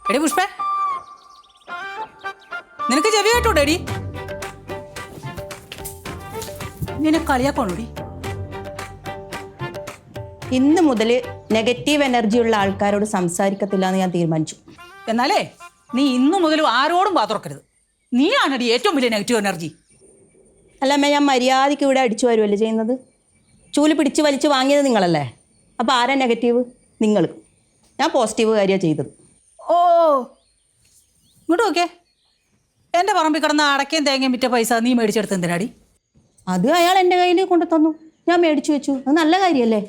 എടി പുഷ്പേ, നിനക്ക് ചെവി കേട്ടോടേടി? നിന്നെ കളിയാക്കോണോടി? ഇന്ന് മുതൽ നെഗറ്റീവ് എനർജി ഉള്ള ആൾക്കാരോട് സംസാരിക്കത്തില്ല എന്ന് ഞാൻ തീരുമാനിച്ചു. എന്നാലേ നീ ഇന്നു മുതൽ ആരോടും പാത്തുറക്കരുത്. നീയാണടി ഏറ്റവും വലിയ നെഗറ്റീവ് എനർജി. അല്ലമ്മ, ഞാൻ മര്യാദയ്ക്ക് ഇവിടെ അടിച്ചു വരുമല്ലേ ചെയ്യുന്നത്? ചൂല് പിടിച്ച് വലിച്ച് വാങ്ങിയത് നിങ്ങളല്ലേ? അപ്പോൾ ആരാ നെഗറ്റീവ്? നിങ്ങൾ. ഞാൻ പോസിറ്റീവ് കാര്യമാണ് ചെയ്തത്. ഓ, ഇങ്ങോട്ട് നോക്കേ. എൻ്റെ പറമ്പിൽ കിടന്ന അടക്കയും തേങ്ങയും വിറ്റ പൈസ നീ മേടിച്ചെടുത്ത് എന്തിനാടി? അത് അയാൾ എൻ്റെ കയ്യിൽ കൊണ്ടു തന്നു, ഞാൻ മേടിച്ചു വെച്ചു. അത് നല്ല കാര്യമല്ലേ?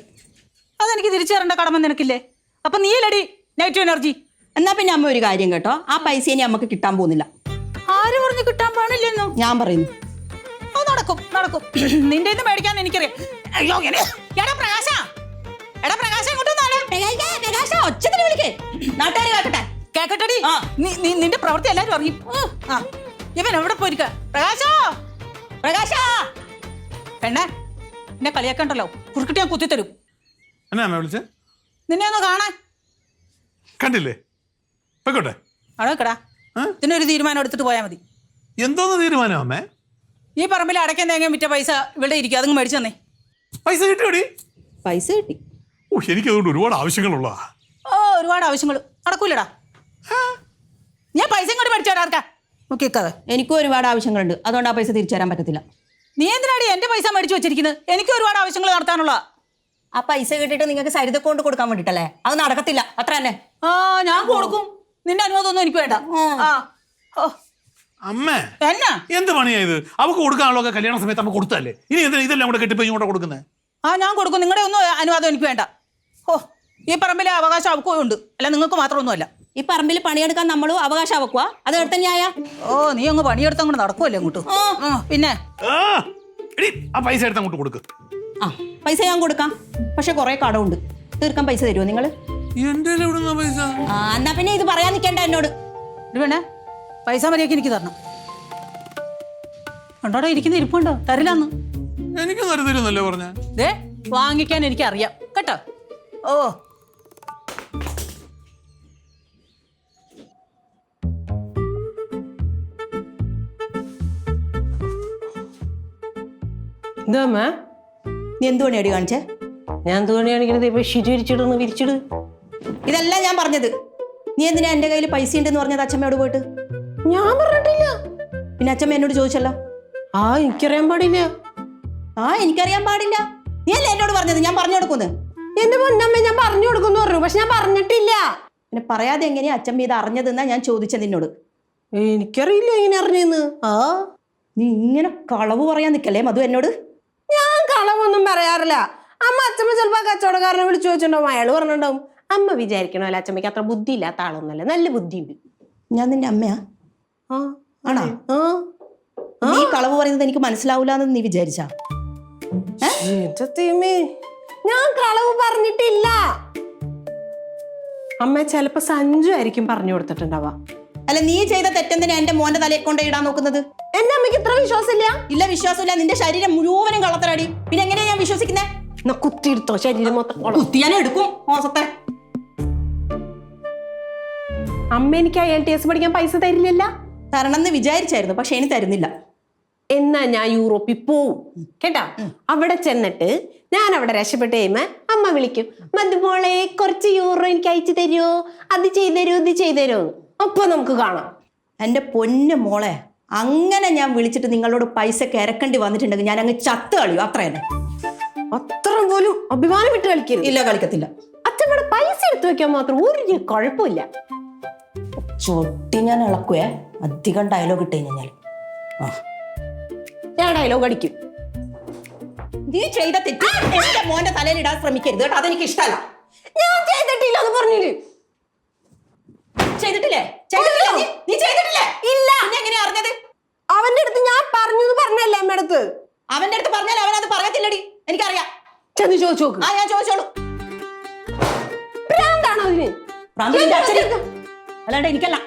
അതെനിക്ക് തിരിച്ചു തരേണ്ട കടമ നിനക്കില്ലേ? അപ്പം നീയല്ലടി നെഗറ്റീവ് എനർജി. എന്നാൽ പിന്നെ അമ്മ ഒരു കാര്യം കേട്ടോ, ആ പൈസ ഇനി നമുക്ക് കിട്ടാൻ പോകുന്നില്ല. ആര് പറഞ്ഞു കിട്ടാൻ പാടില്ലെന്നോ? ഞാൻ പറയുന്നു. അത് നടക്കും, നടക്കും. നിന്റെ ഇന്ന് മേടിക്കാൻ എനിക്കറിയാം. അയ്യോ, എടാ പ്രകാശ, എടാ പ്രകാശ, നാട്ടുകാർ കേക്കട്ടെ. കേക്കട്ടെടി. നിന്റെ പ്രവൃത്തി എല്ലാരും അറിയും. ഇവൻ എവിടെ പോയിരിക്ക? പ്രകാശോ, പ്രകാശ. പെണ്ണേ, എന്നെ കളിയാക്കണ്ടല്ലോ, കുറുക്കിട്ട് ഞാൻ കുത്തിത്തരും. നിന്നെ ഒന്ന് കാണാൻ കണ്ടില്ലേ? അടക്കടാ. ഇതിനൊരു തീരുമാനം എടുത്തിട്ട് പോയാൽ മതി. എന്തോന്ന് തീരുമാനം അമ്മേ? ഈ പറമ്പിൽ അടയ്ക്കാൻ തേങ്ങ വിറ്റ പൈസ ഇവിടെ ഇരിക്കും, അതങ്ങ് മേടിച്ചു തന്നെ. പൈസ കിട്ടിയോടി? പൈസ കിട്ടി. ഓ, എനിക്ക് അതുകൊണ്ട് ഒരുപാട് ആവശ്യങ്ങളുള്ള. ഓ, ഒരുപാട് ആവശ്യങ്ങൾ നടക്കൂലടാ. ഞാൻ പൈസ ഇങ്ങോട്ട് മേടിച്ചു തരാർക്കാ. നോക്കിക്കാതെ. എനിക്കും ഒരുപാട് ആവശ്യങ്ങളുണ്ട്, അതുകൊണ്ട് ആ പൈസ തിരിച്ചു തരാൻ പറ്റത്തില്ല. നീ എന്തിനാടി എൻ്റെ പൈസ മേടിച്ചു വെച്ചിരിക്കുന്നത്? എനിക്ക് ഒരുപാട് ആവശ്യങ്ങൾ നടത്താനുള്ള. ആ പൈസ കിട്ടിയിട്ട് നിങ്ങൾക്ക് സരിത കൊണ്ട് കൊടുക്കാൻ വേണ്ടിട്ടല്ലേ? അത് നടക്കത്തില്ല, അത്ര തന്നെ. ഞാൻ കൊടുക്കും. നിന്റെ അനുവാദം ഒന്നും എനിക്ക് വേണ്ട. അമ്മേ, എന്ത് പണിയായത്? അവക്ക് കൊടുക്കാനുള്ളതൊക്കെ കല്യാണ സമയത്ത് അമ്മ കൊടുത്തല്ലേ? ഇനി എന്തിനാ ഇതെല്ലാം കൂടെ കെട്ടിപ്പോ ഇങ്ങോട്ട് കൊടുക്കുന്നത്? ഞാൻ കൊടുക്കും. നിങ്ങളുടെ ഒന്നും അനുവാദം എനിക്ക് വേണ്ട. ഓ, ഈ പറമ്പിലെ അവകാശം അവക്കും ഉണ്ട്, അല്ല നിങ്ങൾക്ക് മാത്രമൊന്നുമല്ല. ഈ പറമ്പിൽ പണിയെടുക്കാൻ നമ്മളും അവകാശം വെക്കുക, അത് എടുത്ത ന്യായ. ഓ, നീ അങ്ങ് പണിയെടുത്ത് അങ്ങോട്ട് നടക്കുമല്ലേ അങ്ങോട്ട്? പിന്നെ ആ പൈസ എടുത്ത് അങ്ങോട്ട് കൊടുക്ക്. പൈസ ഞാൻ കൊടുക്കാം, പക്ഷെ കുറെ കടമുണ്ട്. തീർക്കാൻ പൈസ തരുമോ നിങ്ങൾ? എന്നാ പിന്നെ ഇത് പറയാൻ നിൽക്കേണ്ട എന്നോട്. വേണേ പൈസ മര്യാദയ്ക്ക് എനിക്ക് തരണം. ഉണ്ടോടെ ഇരിക്കുന്ന ഇരിപ്പുണ്ടോ? തരില്ലാന്ന്. എനിക്ക് തരുന്നല്ലേ പറഞ്ഞ? ദേ, വാങ്ങിക്കാൻ എനിക്ക് അറിയാം കേട്ടോ. ഓ, എന്താ നീ എന്ത് പണിയാടി കാണിച്ചേ? ഞാൻ എന്ത് പണി കാണിക്കണത്? ഇപ്പൊ വിരിച്ചിടുന്നു, വിരിച്ചിട്. ഇതല്ല ഞാൻ പറഞ്ഞത്. നീ എന്തിനാ എന്റെ കയ്യിൽ പൈസ ഉണ്ടെന്ന് പറഞ്ഞത് അച്ഛമ്മയോട് പോയിട്ട്? ഞാൻ പറഞ്ഞിട്ടില്ല. പിന്നെ അച്ഛമ്മ എന്നോട് ചോദിച്ചല്ലോ. എനിക്കറിയാൻ പാടില്ല. എനിക്കറിയാൻ പാടില്ല. നീ അല്ലേ എന്നോട് പറഞ്ഞത് ഞാൻ പറഞ്ഞു കൊടുക്കുന്നു? എന്റെ പൊന്നമ്മ, ഞാൻ പറഞ്ഞു കൊടുക്കുന്നു പറഞ്ഞു, പക്ഷെ ഞാൻ പറഞ്ഞിട്ടില്ല. പിന്നെ പറയാതെ എങ്ങനെയാ അച്ഛമ്മ ഇത് അറിഞ്ഞതെന്നാ ഞാൻ ചോദിച്ചത് നിന്നോട്. എനിക്കറിയില്ല എങ്ങനെ അറിഞ്ഞെന്ന്. നീ ഇങ്ങനെ കളവ് പറയാൻ നിക്കല്ലേ മധു എന്നോട്? ഞാൻ കളവൊന്നും പറയാറില്ല. അമ്മ അച്ഛമ്മ ചിലപ്പോ കച്ചവടക്കാരനെ വിളിച്ചു ചോദിച്ചിട്ടുണ്ടാവും, അയാൾ പറഞ്ഞിട്ടുണ്ടാവും. അമ്മ വിചാരിക്കണമല്ലോ അച്ഛമ്മയ്ക്ക് അത്ര ബുദ്ധി ഇല്ലാത്ത ആളൊന്നല്ല, നല്ല ബുദ്ധിയുണ്ട്. ഞാൻ നിന്റെ അമ്മയാ? ആണോ? നീ കളവ് പറയുന്നത് എനിക്ക് മനസ്സിലാവൂലെന്ന് നീ വിചാരിച്ചാ? ഞാൻ കളവ് പറഞ്ഞിട്ടില്ല. അമ്മ ചിലപ്പോ സഞ്ജു ആയിരിക്കും പറഞ്ഞു കൊടുത്തിട്ടുണ്ടാവാ. അല്ല, നീ ചെയ്ത തെറ്റെന്തിനാ എന്റെ മോന്റെ തലയെ കൊണ്ട് ഇടാൻ നോക്കുന്നത്? എന്റെ അമ്മയ്ക്ക് ഇത്ര വിശ്വാസമില്ല? ഇല്ല, വിശ്വാസമില്ല. നിന്റെ ശരീരം മുഴുവനും കള്ളത്തരാടി. പിന്നെ എങ്ങനെയാ ഞാൻ വിശ്വസിക്കുന്നേ? കുത്തിയെടുത്തോ ശരീരം മൊത്തം? കുത്തിയാലും എടുക്കും മോസത്തെ. അമ്മ എനിക്ക് IELTS പഠിക്കാൻ പൈസ തരില്ലല്ല? തരണമെന്ന് വിചാരിച്ചായിരുന്നു, പക്ഷെ ഇനി തരുന്നില്ല. എന്നാ ഞാൻ യൂറോപ്പിൽ പോവും കേട്ടാ. അവിടെ ചെന്നിട്ട് ഞാൻ അവിടെ രക്ഷപ്പെട്ട് കഴിയുമ്പോ അമ്മ വിളിക്കും, മധുമോളെ കുറച്ച് യൂറോ എനിക്ക് അയച്ചു തരുമോ, അത് ചെയ്തരോ, ഇത് ചെയ്തരോ. അപ്പൊ നമുക്ക് കാണാം. എന്റെ പൊന്നു മോളെ, അങ്ങനെ ഞാൻ വിളിച്ചിട്ട് നിങ്ങളോട് പൈസ ഇറക്കേണ്ടി വന്നിട്ടുണ്ടെങ്കിൽ ഞാൻ അങ്ങ് ചത്ത് കളിയും. അത്ര തന്നെ. അത്ര പോലും അഭിമാനം വിട്ട് കളിക്കരുത്. ഇല്ല, കളിക്കത്തില്ല. അച്ഛനോട് പൈസ എടുത്തു വെക്കാൻ മാത്രം ഒരു കുഴപ്പമില്ല. ചൊട്ടി ഞാൻ ഇളക്കുവേ, അധികം ഡയലോഗ് ഇട്ട് കഴിഞ്ഞാൽ. ഞാൻ ഡയലോഗ് അടിക്കും. നീ ചെയ്ത തെറ്റ് എന്റെ മോന്റെ തലയിൽ ഇടാൻ ശ്രമിക്കരുത് കേട്ടോ, അതെനിക്ക് ഇഷ്ടമല്ല. ഞാൻ ചെയ്തിട്ടില്ല എന്ന് പറഞ്ഞില്ലേ? ചെയ്തിട്ടില്ലേ? ചെയ്തിട്ടില്ല. നീ ചെയ്തിട്ടില്ലേ? ഇല്ല. നീ എങ്ങനെയാ അറിഞ്ഞത്? അവന്റെ അടുത്ത് ഞാൻ പറഞ്ഞു പറഞ്ഞല്ലേ അമ്മ അടുത്ത്. അവന്റെ അടുത്ത് പറഞ്ഞാൽ അവനത് പറയത്തില്ലടി, എനിക്കറിയാം. ചെന്ന് ചോദിച്ചു നോക്ക്. ഞാൻ ചോദിച്ചോളൂ. ഭ്രാന്താണോ അതിന്? അല്ലാണ്ട് എനിക്കല്ല.